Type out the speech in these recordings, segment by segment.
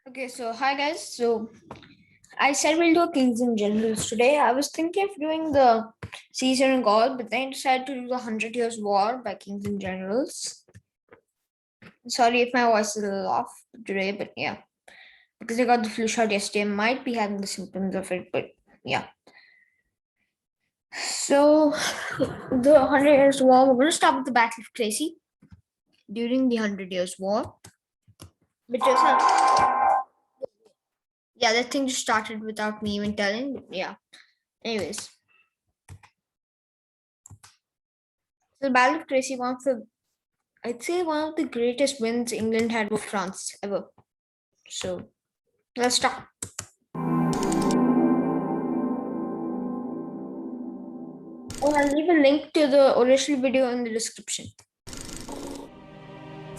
Okay, so hi guys. So I said we'll do Kings and Generals today. I was thinking of doing the Caesar and Gaul, but then I decided to do the 100 Years' War by Kings and Generals. Sorry if my voice is a little off today, but yeah, because I got the flu shot yesterday, I might be having the symptoms of it, but yeah. So the 100 Years' War, we're going to start with the Battle of Crecy during the 100 Years' War, which is yeah, that thing just started without me even telling. But yeah. Anyways, the Battle of Crecy, I'd say one of the greatest wins England had over France ever. So let's start. Oh, I'll leave a link to the original video in the description.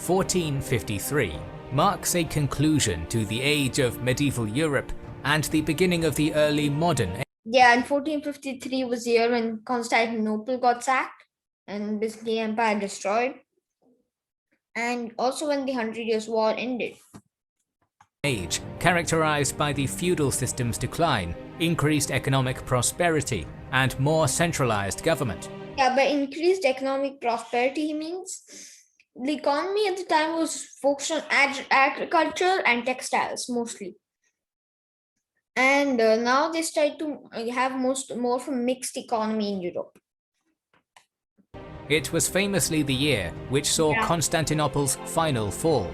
1453 marks a conclusion to the age of medieval Europe and the beginning of the early modern age. Yeah, and 1453 was the year when Constantinople got sacked and Byzantine Empire destroyed, and also when the 100 Years' War ended. Age characterized by the feudal system's decline, increased economic prosperity, and more centralized government. Yeah, by increased economic prosperity, he means the economy at the time was focused on agriculture and textiles mostly. And now they start to have more of a mixed economy in Europe. It was famously the year which saw Constantinople's final fall.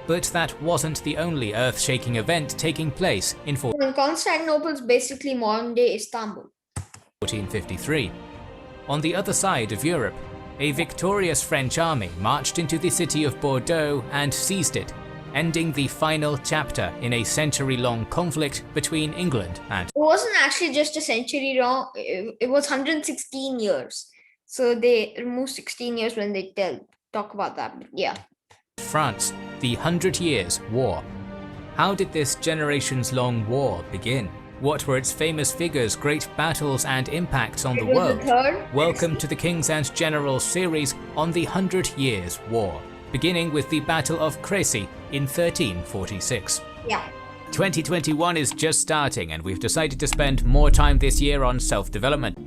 But that wasn't the only earth-shaking event taking place in Constantinople is basically modern-day Istanbul. 1453. On the other side of Europe, a victorious French army marched into the city of Bordeaux and seized it, ending the final chapter in a century-long conflict between England and... It wasn't actually just a century long, it was 116 years. So they removed 16 years when they talk about that, but yeah. France, the 100 Years' War. How did this generations-long war begin? What were its famous figures, great battles and impacts on the world? Welcome to the Kings and Generals series on the 100 Years' War, beginning with the Battle of Crecy in 1346. Yeah. 2021 is just starting and we've decided to spend more time this year on self-development.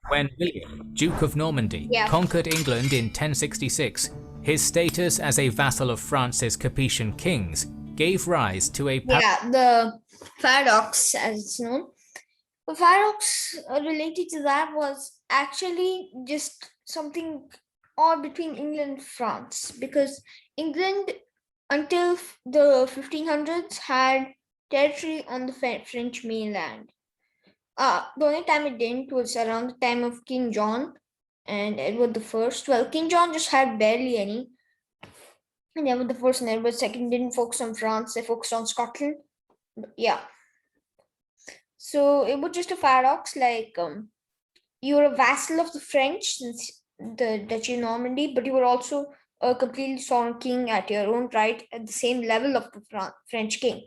When William, Duke of Normandy, conquered England in 1066, his status as a vassal of France's Capetian kings gave rise to a... the paradox, as it's known. The paradox related to that was actually just something odd between England and France, because England, until the 1500s, had territory on the French mainland. The only time it didn't was around the time of King John and Edward I. Well, King John just had barely any. And Edward I and Edward II didn't focus on France, they focused on Scotland. But yeah. So it was just a paradox, like you were a vassal of the French since the Duchy of Normandy, but you were also a completely sovereign king at your own right at the same level of the French king.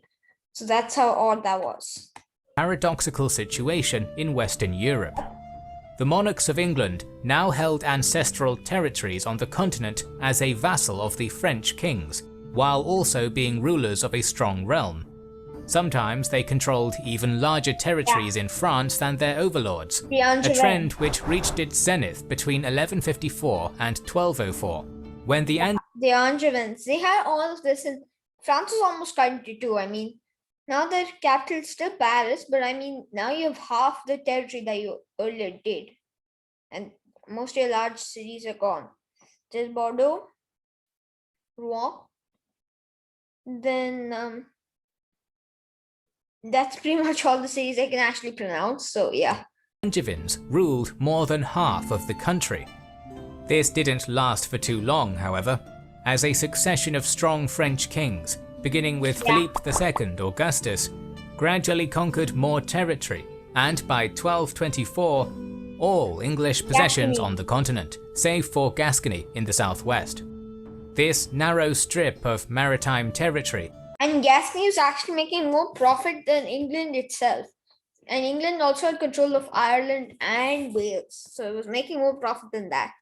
So that's how odd that was. Paradoxical situation in Western Europe. The monarchs of England now held ancestral territories on the continent as a vassal of the French kings, while also being rulers of a strong realm. Sometimes they controlled even larger territories in France than their overlords, a trend which reached its zenith between 1154 and 1204, when the Angevins, they had all of this, and France was almost cut into two. I mean, now their capital is still Paris, but I mean, now you have half the territory that you earlier did. And most of your large cities are gone. There's Bordeaux, Rouen, then that's pretty much all the cities I can actually pronounce, so yeah. Angevins ruled more than half of the country. This didn't last for too long, however, as a succession of strong French kings, beginning with Philippe II Augustus, gradually conquered more territory, and by 1224, all English possessions on the continent, save for Gascony in the southwest. This narrow strip of maritime territory, and Gascony was actually making more profit than England itself. And England also had control of Ireland and Wales, so it was making more profit than that.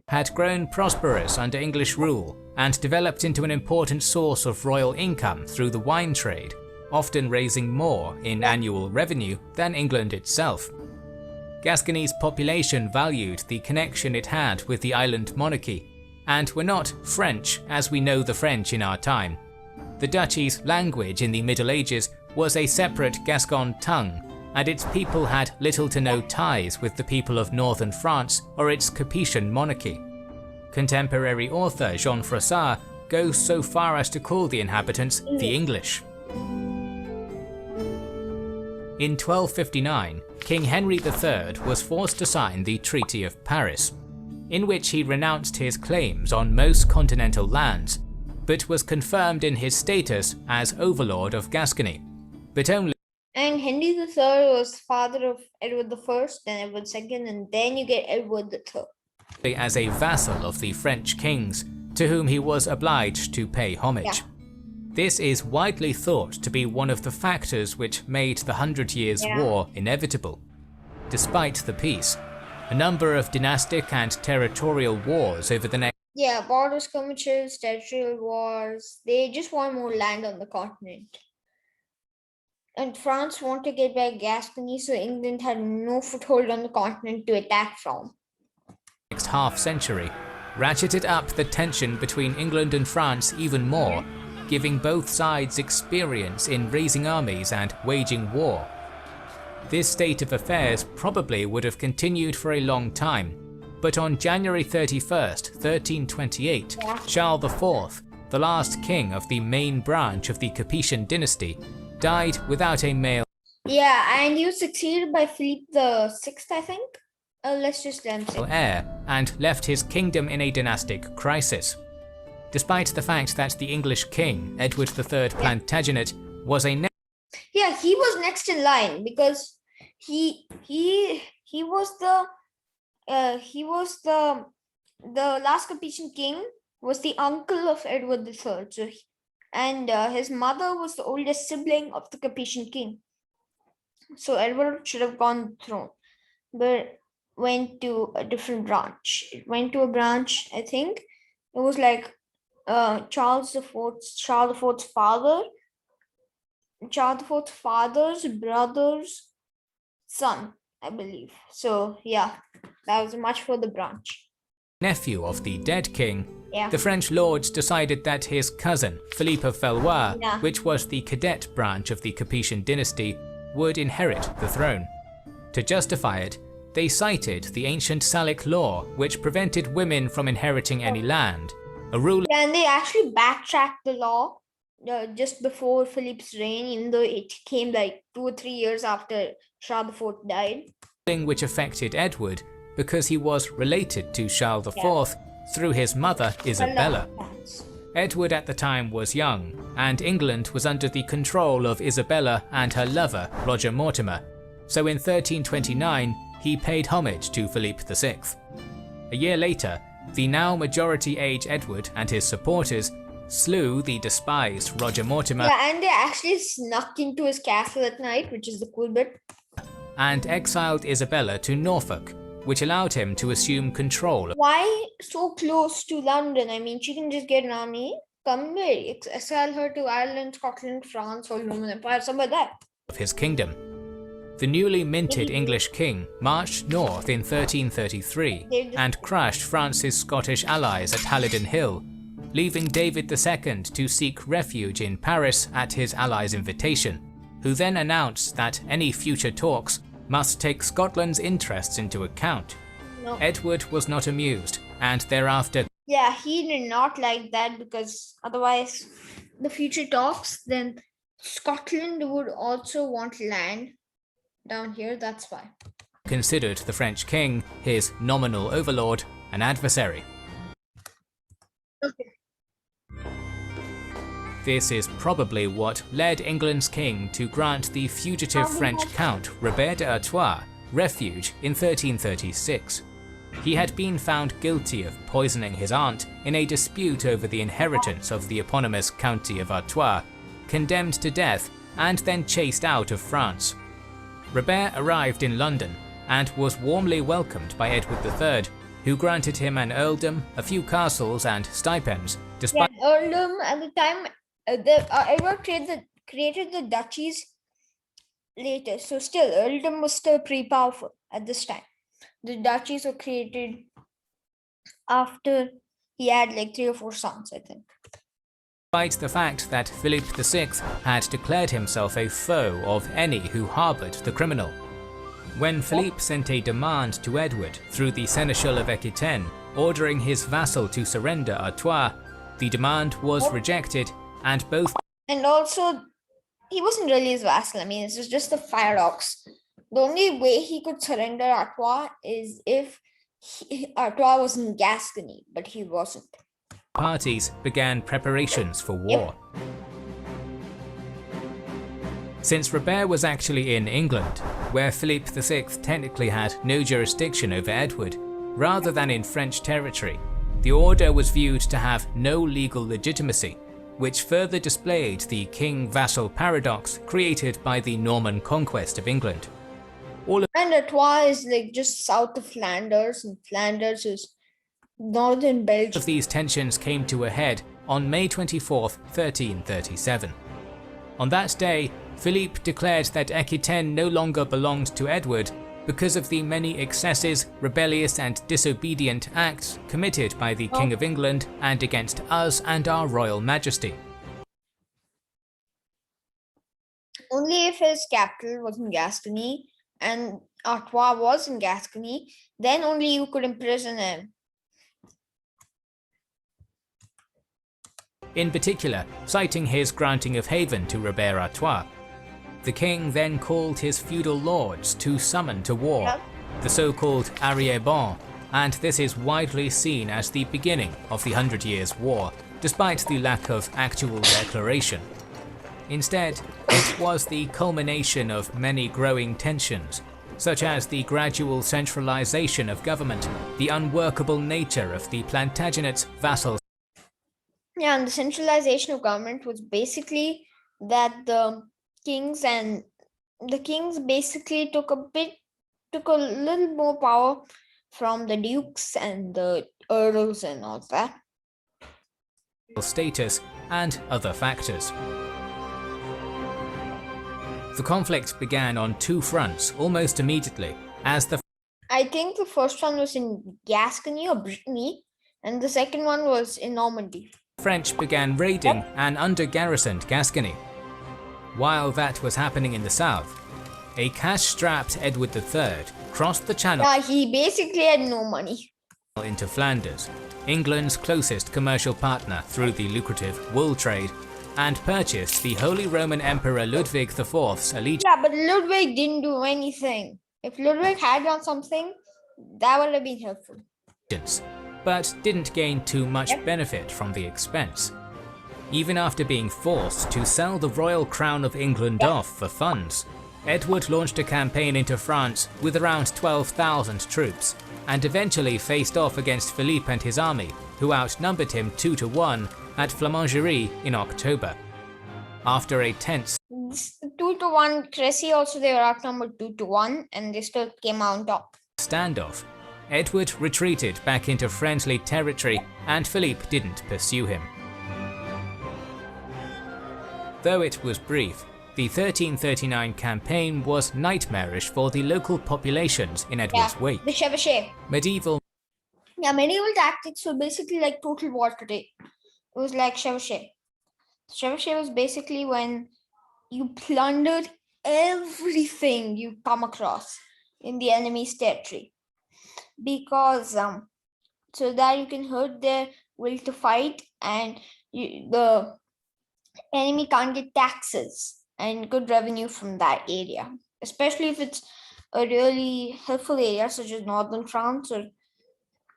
had grown prosperous under English rule and developed into an important source of royal income through the wine trade, often raising more in annual revenue than England itself. Gascony's population valued the connection it had with the island monarchy, and were not French as we know the French in our time. The duchy's language in the Middle Ages was a separate Gascon tongue, and its people had little to no ties with the people of northern France or its Capetian monarchy. Contemporary author Jean Froissart goes so far as to call the inhabitants the English. In 1259, King Henry III was forced to sign the Treaty of Paris, in which he renounced his claims on most continental lands, but was confirmed in his status as overlord of Gascony, but only. And Henry III was father of Edward I, then Edward II, and then you get Edward III. As a vassal of the French kings, to whom he was obliged to pay homage. Yeah. This is widely thought to be one of the factors which made the Hundred Years' War inevitable. Despite the peace, a number of dynastic and territorial wars over the next border skirmishes, territorial wars, they just want more land on the continent. And France wanted to get back Gascony, so England had no foothold on the continent to attack from. Next half-century ratcheted up the tension between England and France even more, giving both sides experience in raising armies and waging war. This state of affairs probably would have continued for a long time, but on January 31st, 1328, Charles IV, the last king of the main branch of the Capetian dynasty, died without a male and he was succeeded by Philip VI, I think. Let's just say heir, and left his kingdom in a dynastic crisis. Despite the fact that the English king, Edward III Plantagenet, was a he was next in line because he was the last Capetian king, was the uncle of Edward III. So his mother was the oldest sibling of the Capetian king. So Edward should have gone the throne, but went to a different branch. It went to a branch, I think it was like Charles IV's father's brother's son, I believe. So that was a much further branch. Nephew of the dead king, the French lords decided that his cousin, Philippe of Valois, which was the cadet branch of the Capetian dynasty, would inherit the throne. To justify it, they cited the ancient Salic law, which prevented women from inheriting any land, a rule. And they actually backtracked the law just before Philippe's reign, even though it came like 2 or 3 years after Charles IV died. Which affected Edward because he was related to Charles IV through his mother Isabella. Edward at the time was young, and England was under the control of Isabella and her lover Roger Mortimer, so in 1329 he paid homage to Philip VI. A year later, the now majority-age Edward and his supporters slew the despised Roger Mortimer and they actually snuck into his castle at night, which is the cool bit, and exiled Isabella to Norfolk, which allowed him to assume control. Why so close to London? I mean, she can just get an army, come there, exile her to Ireland, Scotland, France, or Roman Empire, somewhere like that. Of his kingdom. The newly minted English king marched north in 1333 and crushed France's Scottish allies at Halidon Hill, leaving David II to seek refuge in Paris at his allies' invitation, who then announced that any future talks must take Scotland's interests into account. No. Edward was not amused, and thereafter he did not like that, because otherwise the future talks, then Scotland would also want land down here, that's why. Considered the French king, his nominal overlord, an adversary. Okay. This is probably what led England's king to grant the fugitive French Count Robert d'Artois refuge in 1336. He had been found guilty of poisoning his aunt in a dispute over the inheritance of the eponymous County of Artois, condemned to death and then chased out of France. Robert arrived in London and was warmly welcomed by Edward III, who granted him an earldom, a few castles, and stipends, Yeah, despite earldom at the time, Edward created the duchies later. So still, earldom was still pretty powerful at this time. The duchies were created after he had like 3 or 4 sons, I think. the fact that Philip VI had declared himself a foe of any who harboured the criminal. When Philippe sent a demand to Edward through the Seneschal of Aquitaine, ordering his vassal to surrender Artois, the demand was rejected, and both. And also, he wasn't really his vassal. I mean, this was just a paradox. The only way he could surrender Artois is if Artois was in Gascony, but he wasn't. Parties began preparations for war. Since Robert was actually in England, where Philippe VI technically had no jurisdiction over Edward, rather than in French territory, the order was viewed to have no legal legitimacy, which further displayed the king-vassal paradox created by the Norman conquest of England. And Artois is like just south of Flanders, and Flanders is northern Belgium. Of these tensions came to a head on May 24, 1337. On that day, Philippe declared that Aquitaine no longer belonged to Edward because of the many excesses, rebellious and disobedient acts committed by the King of England and against us and our royal majesty. Only if his capital was in Gascony and Artois was in Gascony, then only you could imprison him. In particular, citing his granting of haven to Robert Artois. The king then called his feudal lords to summon to war, the so-called arrière-ban, and this is widely seen as the beginning of the 100 Years' War, despite the lack of actual declaration. Instead, it was the culmination of many growing tensions, such as the gradual centralization of government, the unworkable nature of the Plantagenets' vassals. Yeah, and the centralization of government was basically that the kings basically took a little more power from the dukes and the earls and all that. Status and other factors. The conflict began on two fronts almost immediately, as I think the first one was in Gascony or Brittany, and the second one was in Normandy. French began raiding an under-garrisoned Gascony. While that was happening in the south, a cash-strapped Edward III crossed the Channel He basically had no money. into Flanders, England's closest commercial partner through the lucrative wool trade, and purchased the Holy Roman Emperor Ludwig IV's allegiance. Yeah, but Ludwig didn't do anything. If Ludwig had done something, that would have been helpful. But didn't gain too much benefit from the expense. Even after being forced to sell the royal crown of England off for funds, Edward launched a campaign into France with around 12,000 troops, and eventually faced off against Philippe and his army, who outnumbered him 2-1 at Flamangerie in October. After a tense 2-1, Crecy also they were outnumbered 2-1, and they still came out on top. Standoff, Edward retreated back into friendly territory, and Philippe didn't pursue him. Though it was brief, the 1339 campaign was nightmarish for the local populations in Edward's wake. The chevauchée. Medieval tactics were basically like total war today. It was like chevauchée. Chevauchée was basically when you plundered everything you come across in the enemy's territory, because so that you can hurt their will to fight, and the enemy can't get taxes and good revenue from that area, especially if it's a really helpful area such as northern France or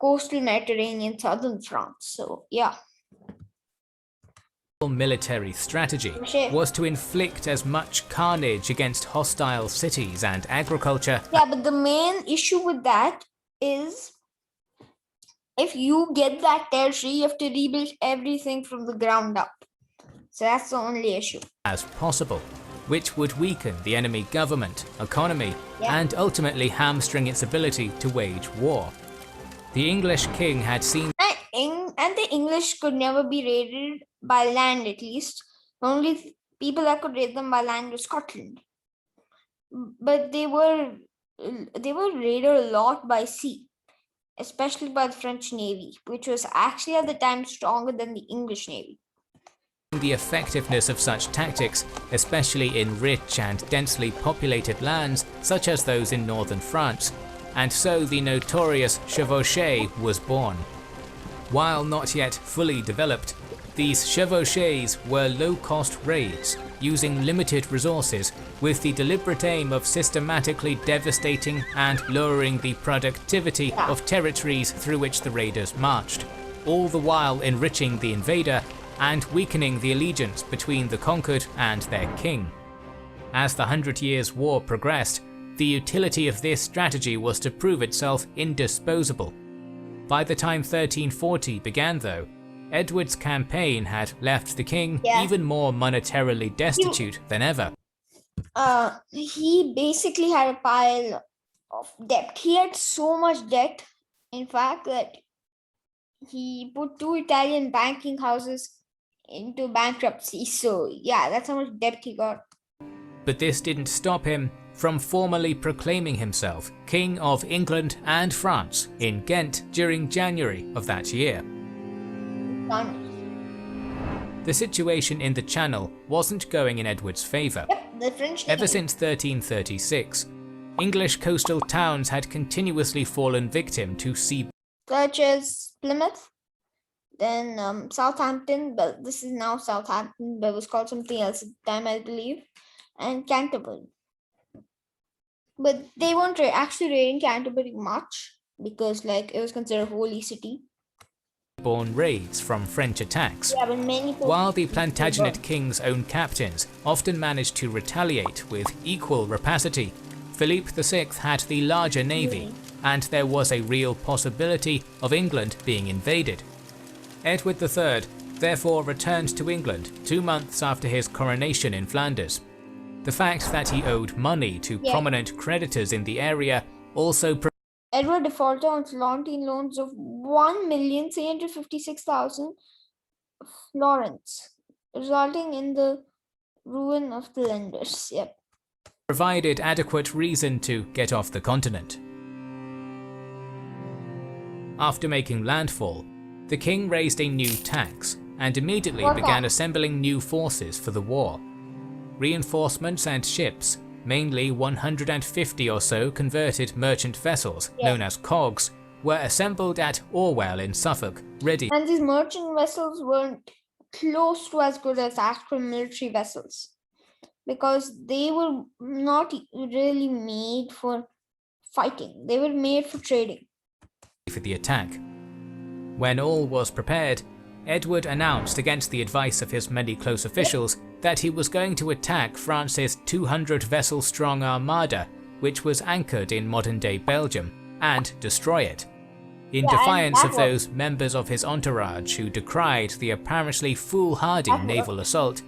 coastal Mediterranean southern France. So yeah. Military strategy was to inflict as much carnage against hostile cities and agriculture. Yeah, but the main issue with that is if you get that territory, you have to rebuild everything from the ground up. So that's the only issue. As possible, which would weaken the enemy government, economy, and ultimately hamstring its ability to wage war. The English king had seen And the English could never be raided by land, at least. The only people that could raid them by land was Scotland. But they were raided a lot by sea, especially by the French Navy, which was actually at the time stronger than the English Navy. the effectiveness of such tactics, especially in rich and densely populated lands such as those in northern France, and so the notorious chevauchée was born. While not yet fully developed, these chevauchées were low-cost raids, using limited resources, with the deliberate aim of systematically devastating and lowering the productivity of territories through which the raiders marched, all the while enriching the invader and weakening the allegiance between the conquered and their king. As the 100 Years' War progressed, the utility of this strategy was to prove itself indisposable. By the time 1340 began though, Edward's campaign had left the king even more monetarily destitute than ever. He basically had a pile of debt. He had so much debt, in fact, that he put 2 Italian banking houses into bankruptcy. So yeah, that's how much debt he got. But this didn't stop him from formally proclaiming himself King of England and France in Ghent during January of that year. The situation in the Channel wasn't going in Edward's favour. The French Ever since 1336, English coastal towns had continuously fallen victim to sea, such as Plymouth, then Southampton, but this is now Southampton, but it was called something else at the time, I believe, and Canterbury. But they weren't actually raiding Canterbury much because, like, it was considered a holy city. borne raids from French attacks, Yeah, but many while the Plantagenet king's own captains often managed to retaliate with equal rapacity. Philippe VI had the larger navy, and there was a real possibility of England being invaded. Edward III therefore returned to England 2 months after his coronation in Flanders. The fact that he owed money to prominent creditors in the area also Edward defaulted on Florentine loans of 1,356,000 florins, resulting in the ruin of the lenders. provided adequate reason to get off the continent. After making landfall, the king raised a new tax and immediately began assembling new forces for the war. Reinforcements and ships, mainly 150 or so converted merchant vessels known as cogs, were assembled at Orwell in Suffolk, ready. And these merchant vessels weren't close to as good as actual military vessels because they were not really made for fighting. They were made for trading. For the attack. When all was prepared, Edward announced against the advice of his many close officials that he was going to attack France's 200-vessel-strong armada, which was anchored in modern-day Belgium, and destroy it. In defiance of those members of his entourage who decried the apparently foolhardy naval assault,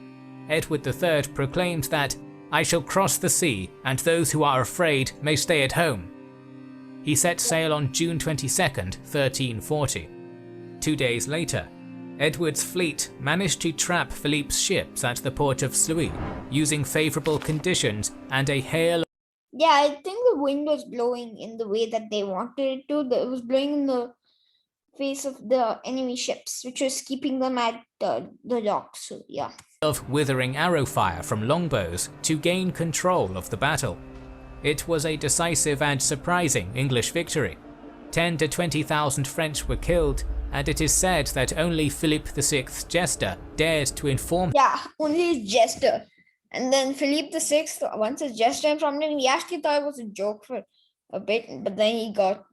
Edward III proclaimed that, "I shall cross the sea, and those who are afraid may stay at home." He set sail on June 22nd, 1340. 2 days later, Edward's fleet managed to trap Philippe's ships at the port of Sluis, using favourable conditions and a hail. Yeah, I think the wind was blowing in the way that they wanted it to. It was blowing in the face of the enemy ships, which was keeping them at the docks. So, yeah. Of withering arrow fire from longbows to gain control of the battle. It was a decisive and surprising English victory. 10 to 20,000 French were killed, and it is said that only Philip VI's jester dared to inform. Yeah, only his jester. And then Philip VI, once his jester informed him, he actually thought it was a joke for a bit, but then he got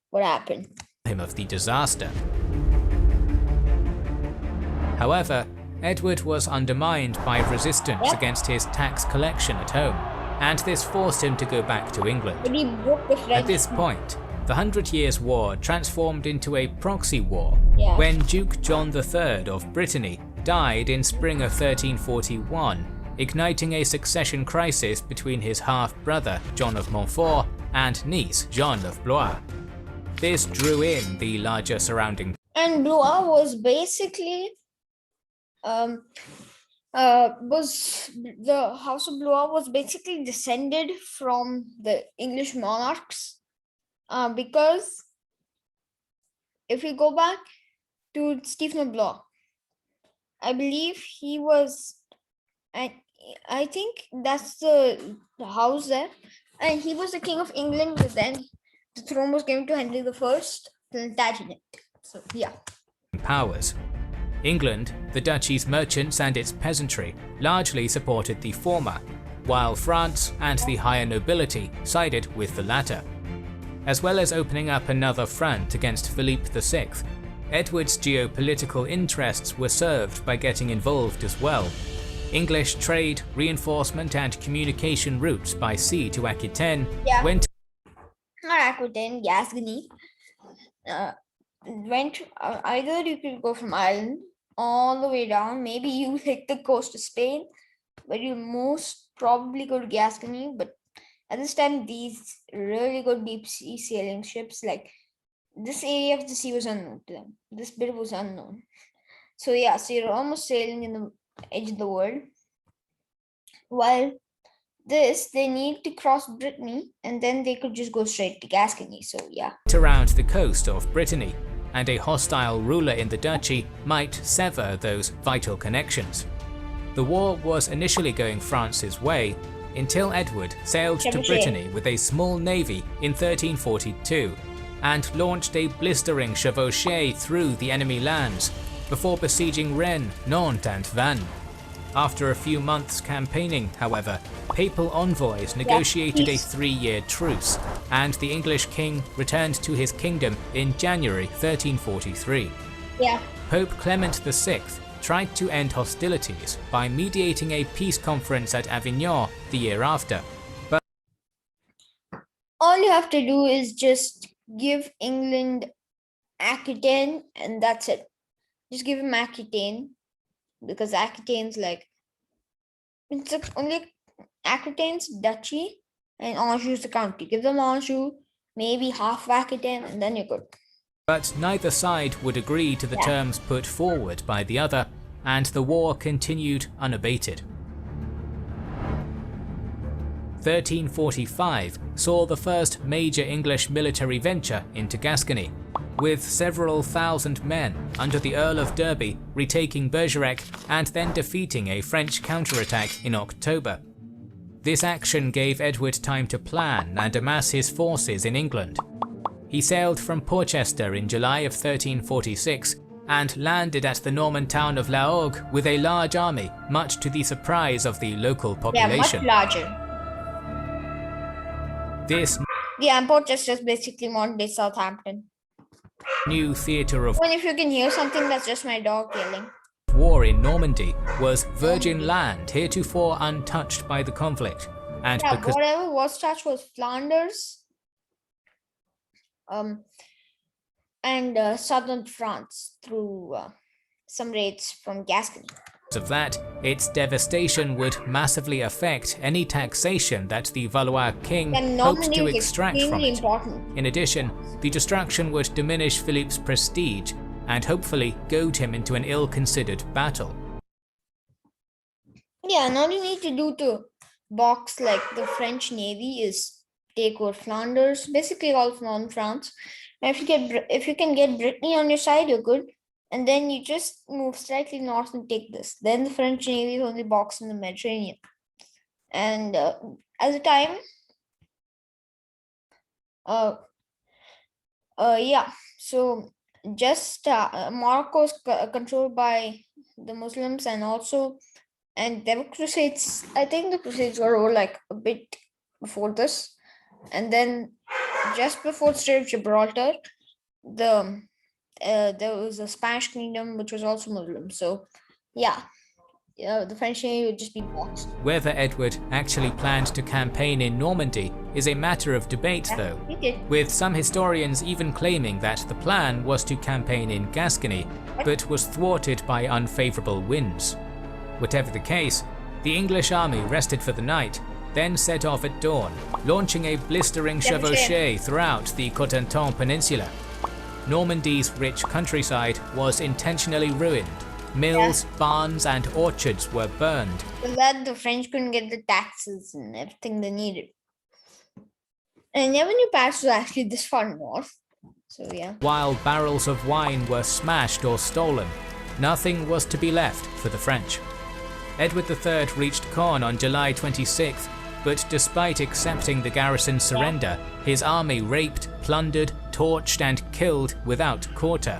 what happened. Him of the disaster. However, Edward was undermined by resistance against his tax collection at home, and this forced him to go back to England. But he broke the French. At this point, the 100 Years' War transformed into a proxy war when Duke John III of Brittany died in spring of 1341, igniting a succession crisis between his half-brother John of Montfort and niece Jeanne of Blois. This drew in the larger surrounding. And Blois was basically was the House of Blois was basically descended from the English monarchs, because if you go back to Stephen of Blois, I believe he was, I think that's the house there, and he was the king of England, but then the throne was given to Henry the First, Plantagenet. So yeah. Powers. England, the duchy's merchants and its peasantry largely supported the former, while France and the higher nobility sided with the latter. As well as opening up another front against Philippe VI, Edward's geopolitical interests were served by getting involved as well. English trade, reinforcement and communication routes by sea to Aquitaine went Not Aquitaine, Gascony. Either you could go from Ireland all the way down. Maybe you hit the coast of Spain, but you most probably go to Gascony. But at this time, these really good deep sea sailing ships, like this area of the sea was unknown to them. This bit was unknown. So yeah, so you're almost sailing in the edge of the world. While this, they need to cross Brittany, and then they could just go straight to Gascony. So yeah. Around the coast of Brittany, and a hostile ruler in the duchy might sever those vital connections. The war was initially going France's way until Edward sailed to Brittany with a small navy in 1342 and launched a blistering chevauchée through the enemy lands before besieging Rennes, Nantes and Vannes. After a few months campaigning, however, papal envoys negotiated a 3-year truce, and the English king returned to his kingdom in January 1343. Pope Clement VI tried to end hostilities by mediating a peace conference at Avignon the year after. But all you have to do is just give England Aquitaine, and that's it. Just give him Aquitaine, because Aquitaine's like, it's only Aquitaine's duchy and Anjou's the county. Give them Anjou, maybe half of Aquitaine, and then you're good. But neither side would agree to the terms put forward by the other, and the war continued unabated. 1345 saw the first major English military venture into Gascony, with several thousand men under the Earl of Derby retaking Bergerac and then defeating a French counterattack in October. This action gave Edward time to plan and amass his forces in England. He sailed from Portchester in July of 1346 and landed at the Norman town of La Hogue with a large army, much to the surprise of the local population. Yeah, much larger. This Portchester is basically modern-day Southampton. New theatre of Well, if you can hear something, that's just my dog yelling. war in Normandy was virgin land heretofore untouched by the conflict, and because whatever was touched was Flanders, and southern France through some raids from Gascony. of that, its devastation would massively affect any taxation that the Valois king hoped to extract from it. In addition, the destruction would diminish Philippe's prestige and hopefully goad him into an ill-considered battle. Yeah, and all you need to do to box like the French Navy is take over Flanders, basically all of northern France. And if you can get Brittany on your side, you're good. And then you just move slightly north and take this. Then the French Navy is only boxed in the Mediterranean. And at the time, so just Morocco is controlled by the Muslims, and there were crusades. I think the crusades were over like a bit before this. And then just before the Strait of Gibraltar, there was a Spanish kingdom which was also Muslim. So the French Navy would just be boxed. Whether Edward actually planned to campaign in Normandy is a matter of debate though, with some historians even claiming that the plan was to campaign in Gascony, but was thwarted by unfavourable winds. Whatever the case, the English army rested for the night, then set off at dawn, launching a blistering chevauchée throughout the Cotentin Peninsula. Normandy's rich countryside was intentionally ruined. Mills, barns, and orchards were burned. So that the French couldn't get the taxes and everything they needed. And I never knew Paris was actually this far north. So yeah. While barrels of wine were smashed or stolen, nothing was to be left for the French. Edward III reached Caen on July 26th, but despite accepting the garrison's surrender, his army raped, plundered, torched, and killed without quarter.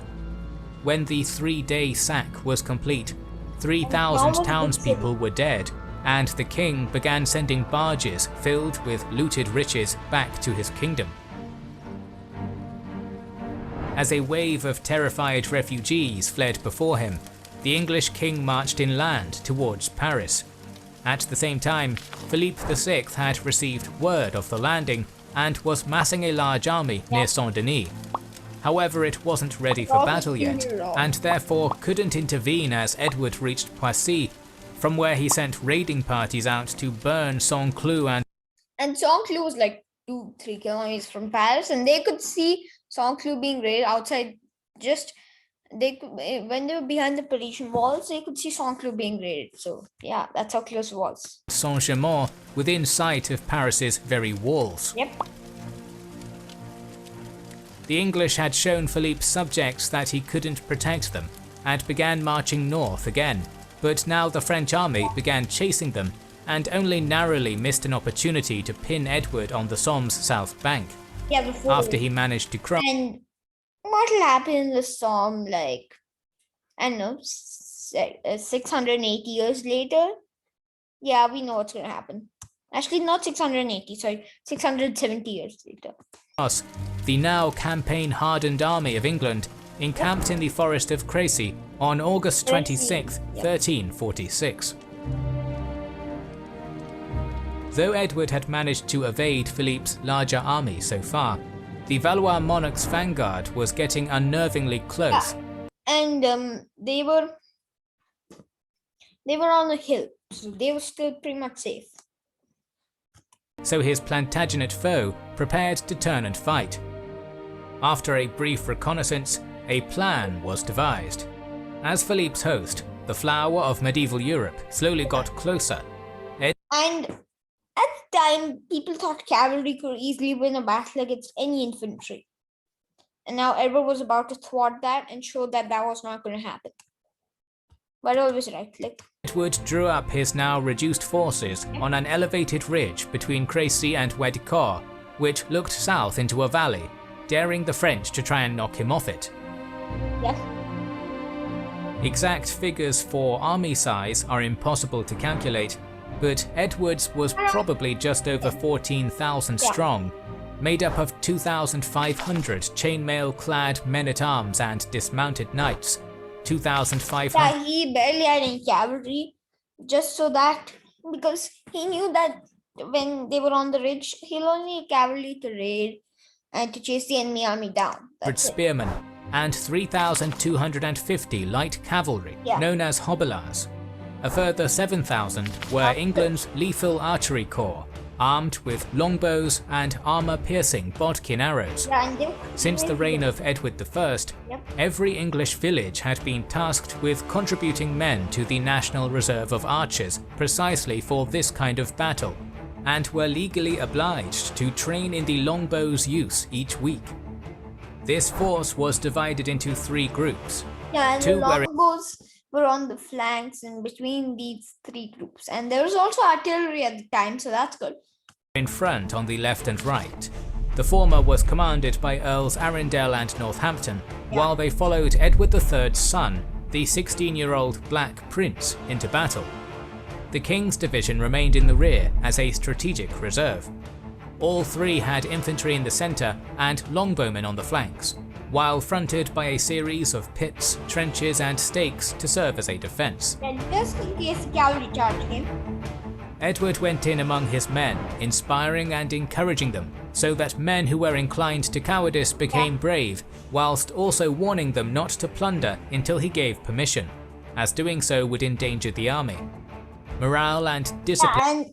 When the 3-day sack was complete, 3,000 townspeople were dead, and the king began sending barges filled with looted riches back to his kingdom. As a wave of terrified refugees fled before him, the English king marched inland towards Paris. At the same time, Philippe VI had received word of the landing and was massing a large army near Saint-Denis. However, it wasn't ready for battle yet, and therefore couldn't intervene as Edward reached Poissy, from where he sent raiding parties out to burn Saint-Cloud And Saint-Cloud was like 2-3 kilometers from Paris, and they could see Saint-Cloud being raided outside. They could, when they were behind the Parisian walls, they could see Saint-Cloud being raided. So yeah, that's how close it was. Saint-Germain, within sight of Paris's very walls. Yep. The English had shown Philippe's subjects that he couldn't protect them, and began marching north again. But now the French army began chasing them, and only narrowly missed an opportunity to pin Edward on the Somme's south bank. Yeah, after he managed to cross. And what will happen in the Somme, like, I don't know, 680 years later? Yeah, we know what's going to happen. Actually, not 680, sorry, 670 years later. The now campaign-hardened army of England encamped in the forest of Crecy on August 26, 1346. Though Edward had managed to evade Philippe's larger army so far, the Valois monarch's vanguard was getting unnervingly close. And they were on a hill, so they were still pretty much safe. So his Plantagenet foe prepared to turn and fight. After a brief reconnaissance, a plan was devised. As Philippe's host, the flower of medieval Europe slowly got closer. And at the time, people thought cavalry could easily win a battle against any infantry. And now Edward was about to thwart that and show that that was not going to happen. But always right. Edward drew up his now reduced forces on an elevated ridge between Crecy and Wedicourt, which looked south into a valley, daring the French to try and knock him off it. Yes. Exact figures for army size are impossible to calculate, but Edward's was probably just over 14,000 strong, made up of 2,500 chainmail-clad men-at-arms and dismounted knights, 2,500... Yeah, he barely had any cavalry, just so that, because he knew that when they were on the ridge, he'll only need cavalry to raid and to chase the enemy army down. Spearmen, and 3,250 light cavalry, known as hobelards. A further 7,000 were England's lethal archery corps, armed with longbows and armor-piercing bodkin arrows. Since the reign of Edward I, every English village had been tasked with contributing men to the National Reserve of Archers precisely for this kind of battle, and were legally obliged to train in the longbow's use each week. This force was divided into 3 groups. Yeah, and the longbows were on the flanks and between these 3 groups. And there was also artillery at the time, so that's good. In front on the left and right. The former was commanded by Earls Arundel and Northampton, while they followed Edward III's son, the 16-year-old Black Prince, into battle. The King's division remained in the rear as a strategic reserve. All 3 had infantry in the centre and longbowmen on the flanks, while fronted by a series of pits, trenches and stakes to serve as a defence. And just in case the cavalry charged him, Edward went in among his men, inspiring and encouraging them, so that men who were inclined to cowardice became brave, whilst also warning them not to plunder until he gave permission, as doing so would endanger the army. Morale and discipline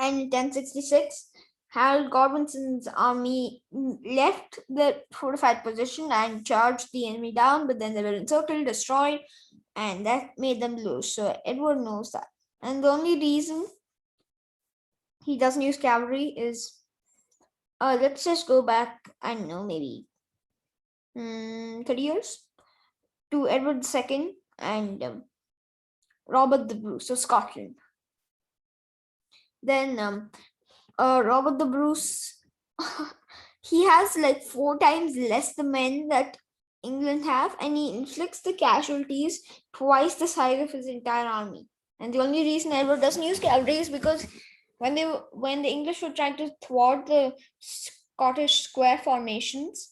And in 1066, Harold Godwinson's army left the fortified position and charged the enemy down, but then they were encircled, destroyed, and that made them lose. So Edward knows that. And the only reason he doesn't use cavalry is, let's just go back, I don't know, maybe 30 years, to Edward II and Robert the Bruce of Scotland. Then Robert the Bruce, he has like 4 times less the men that England have, and he inflicts the casualties twice the size of his entire army. And the only reason Edward doesn't use cavalry is because when the English were trying to thwart the Scottish square formations,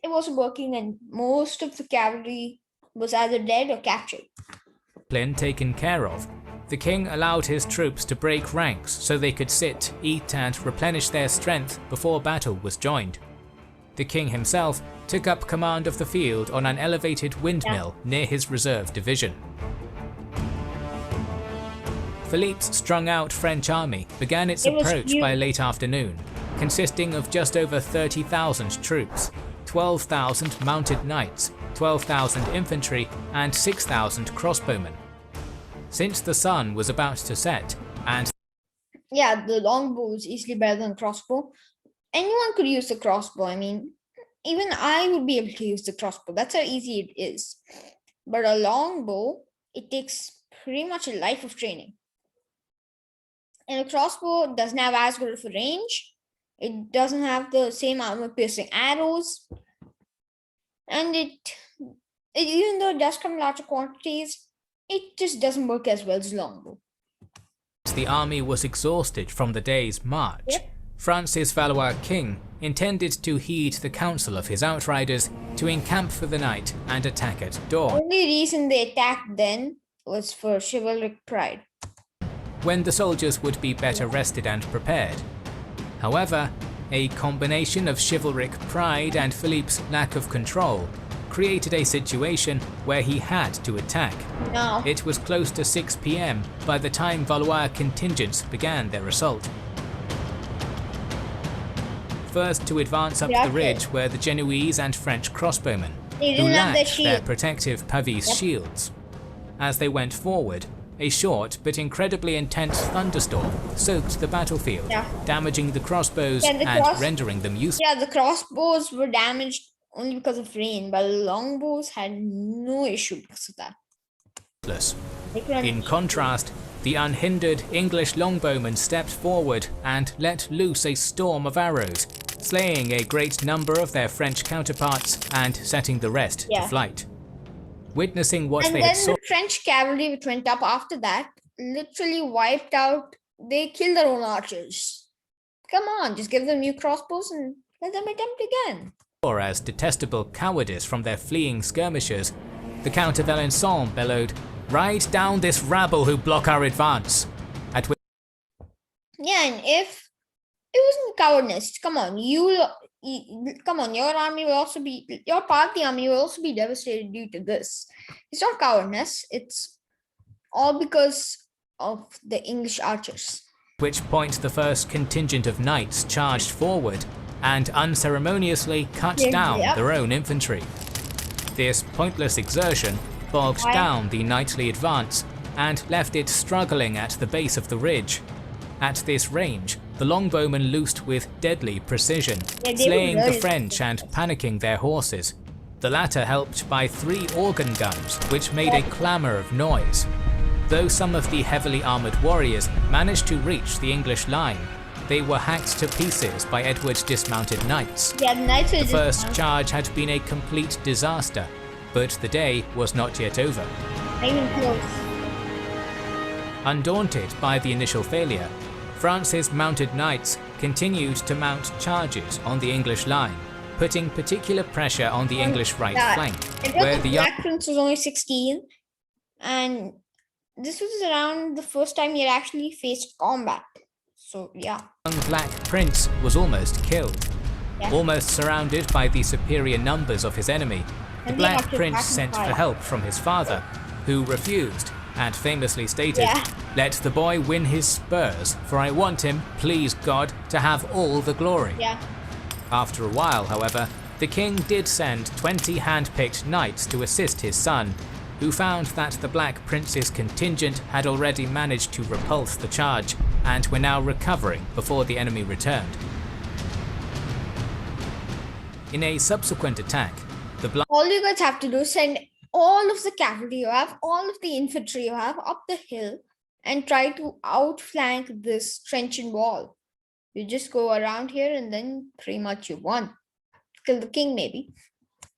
it wasn't working, and most of the cavalry was either dead or captured. Taken care of, the king allowed his troops to break ranks so they could sit, eat, and replenish their strength before battle was joined. The king himself took up command of the field on an elevated windmill near his reserve division. Philippe's strung-out French army began its approach by late afternoon, consisting of just over 30,000 troops, 12,000 mounted knights, 12,000 infantry, and 6,000 crossbowmen. Since the sun was about to set, and the longbow is easily better than crossbow. Anyone could use the crossbow. I mean, even I would be able to use the crossbow. That's how easy it is. But a longbow, it takes pretty much a life of training. And a crossbow doesn't have as good of a range. It doesn't have the same armor-piercing arrows. And it even though it does come in larger quantities, it just doesn't work as well as longbow. The army was exhausted from the day's march. Francis Valois King intended to heed the counsel of his outriders to encamp for the night and attack at dawn. The only reason they attacked then was for chivalric pride, when the soldiers would be better rested and prepared. However, a combination of chivalric pride and Philippe's lack of control created a situation where he had to attack. No. It was close to 6 p.m. by the time Valois contingents began their assault. First to advance up the ridge were the Genoese and French crossbowmen, who lacked their protective Pavese shields. As they went forward, a short but incredibly intense thunderstorm soaked the battlefield, damaging the crossbows and rendering them useless. The crossbows were damaged only because of rain, but longbows had no issue because of that. In contrast, the unhindered English longbowmen stepped forward and let loose a storm of arrows, slaying a great number of their French counterparts and setting the rest to flight. Witnessing what they had saw, the French cavalry, which went up after that, literally wiped out. They killed their own archers. Come on, just give them new crossbows and let them attempt again. Or as detestable cowardice from their fleeing skirmishers, the Count of Alençon bellowed, "Ride down this rabble who block our advance." At which and if it wasn't cowardness, come on, your army will also be, your part of the army will also be devastated due to this. It's not cowardness, it's all because of the English archers. At which point the first contingent of knights charged forward and unceremoniously cut down their own infantry. This pointless exertion bogged down the knightly advance and left it struggling at the base of the ridge. At this range, the longbowmen loosed with deadly precision, slaying the French and panicking their horses, the latter helped by 3 organ guns which made a clamour of noise. Though some of the heavily armoured warriors managed to reach the English line, they were hacked to pieces by Edward's dismounted knights. The first charge had been a complete disaster, but the day was not yet over. Undaunted by the initial failure, France's mounted knights continued to mount charges on the English line, putting particular pressure on the English right flank, where the Black Prince was only 16, and this was around the first time he had actually faced combat. So young Black Prince was almost killed. Almost surrounded by the superior numbers of his enemy, the Black Prince sent for help from his father, who refused and famously stated, Let the boy win his spurs, for I want him, please God, to have all the glory. Yeah. After a while, however, the king did send 20 hand-picked knights to assist his son, who found that the Black Prince's contingent had already managed to repulse the charge and were now recovering before the enemy returned. In a subsequent attack, the All you guys have to do is send all of the cavalry you have, all of the infantry you have up the hill and try to outflank this trenchant wall. You just go around here and then pretty much you won. Kill the king maybe.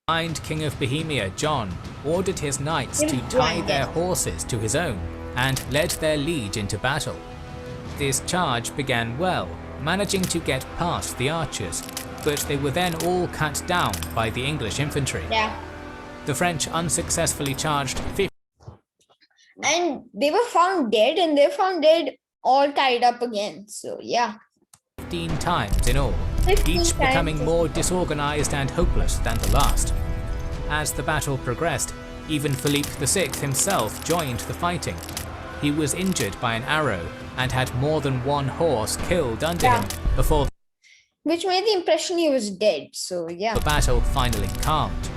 blind King of Bohemia, John, ordered his knights He to was tie blind, their yeah. horses to his own and led their liege into battle. This charge began well, managing to get past the archers, but they were then all cut down by the English infantry. Yeah. The French unsuccessfully charged 50 And they were found dead and they were found dead all tied up again. So yeah. 15 times in all, 15 each becoming times. more disorganized and hopeless than the last. As the battle progressed, even Philippe VI himself joined the fighting. He was injured by an arrow and had more than one horse killed under him before Which made the impression he was dead. So yeah. the battle finally calmed.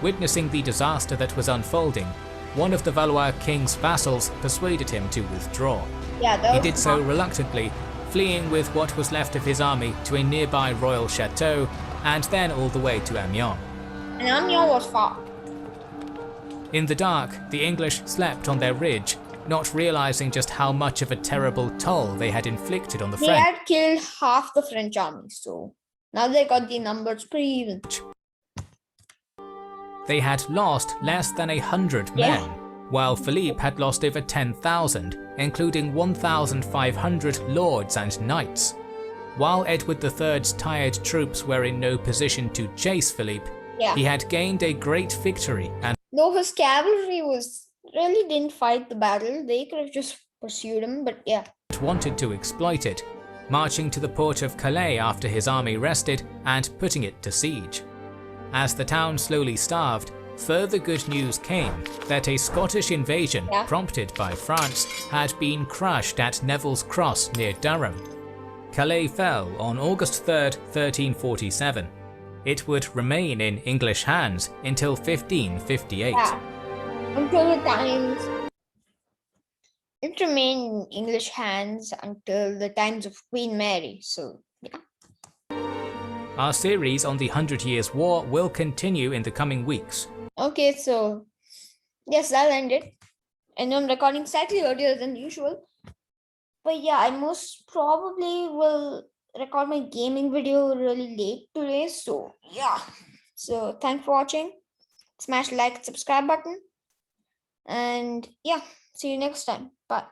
Witnessing the disaster that was unfolding, one of the Valois king's vassals persuaded him to withdraw. Yeah, that He was did so fun. reluctantly, fleeing with what was left of his army to a nearby royal chateau and then all the way to Amiens. And Amiens was far. In the dark, the English slept on their ridge, not realizing just how much of a terrible toll they had inflicted on the They French. had killed half the French army. So now they got the numbers pretty even. They had lost less than 100 Yeah. men, while Philippe had lost over 10,000, including 1,500 lords and knights. While Edward III's tired troops were in no position to chase Philippe, Yeah. he had gained a great victory and No, his cavalry really didn't fight the battle. They could have just pursued him, but yeah. wanted to exploit it, marching to the port of Calais after his army rested and putting it to siege. As the town slowly starved, further good news came that a Scottish invasion Yeah. prompted by France had been crushed at Neville's Cross near Durham. Calais fell on August 3rd, 1347. It would remain in English hands until 1558. Yeah. Until the times. It remained in English hands until the times of Queen Mary. So yeah. Our series on the 100 Years' War will continue in the coming weeks. Okay, so yes, that'll end it. I know I'm recording slightly earlier than usual. But yeah, I most probably will record my gaming video really late today. So yeah. So thanks for watching. Smash the like and subscribe button. And yeah, see you next time. Bye.